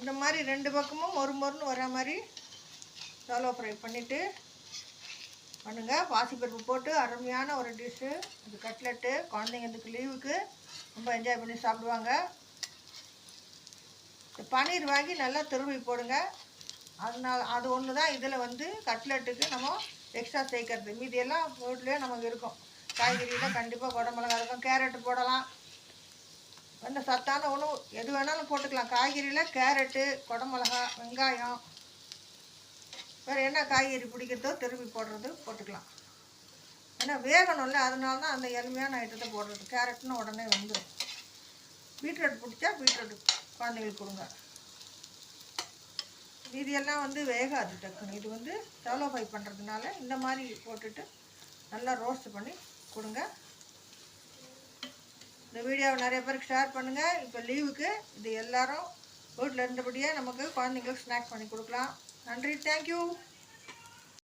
இந்த மாதிரி 2 பக்கமும் மொறுன்னு வர மாதிரி ஷாலோ ஃப்ரை பண்ணிவிட்டு பண்ணுங்கள். பாசிப்பருப்பு போட்டு அருமையான ஒரு டிஷ்ஷு. இது கட்லெட்டு. குழந்தைங்க இதுக்கு லீவுக்கு ரொம்ப என்ஜாய் பண்ணி சாப்பிடுவாங்க. பன்னீர் வாங்கி நல்லா துருவி போடுங்க. அது ஒன்று தான் இதில் வந்து கட்லெட்டுக்கு நம்ம எக்ஸ்ட்ரா சேர்க்கறது. மீதியெல்லாம் வீட்லேயே நமக்கு இருக்கும். காய்கறியில் கண்டிப்பாக குடமிளகா இருக்கும், கேரட்டு போடலாம். இந்த சத்தான உணவு எது வேணாலும் போட்டுக்கலாம். காய்கறியில் கேரட்டு, குடமிளகா, வெங்காயம், வேறு என்ன காய்கறி பிடிக்கிறதோ திருப்பி போட்டுக்கலாம். ஏன்னா வேகணும்ல, அதனால தான் அந்த எளிமையான ஐட்டத்தை போடுறது. கேரட்னு உடனே வந்துடும். பீட்ரூட் பிடிச்சா பீட்ரூட் குழந்தைங்களுக்கு கொடுங்க. மீதியெல்லாம் வந்து வேகாது டக்குன்னு. இது வந்து ஷாலோ ஃப்ரை பண்ணுறதுனால இந்த மாதிரி போட்டுட்டு நல்லா ரோஸ்ட் பண்ணி கொடுங்க. இந்த வீடியோவை நிறைய பேருக்கு ஷேர் பண்ணுங்கள். இப்போ லீவுக்கு இது எல்லோரும் வீட்டில் இருந்தபடியே நமக்கு குழந்தைங்களுக்கு ஸ்நாக்ஸ் பண்ணி கொடுக்கலாம். நன்றி, தேங்க்யூ.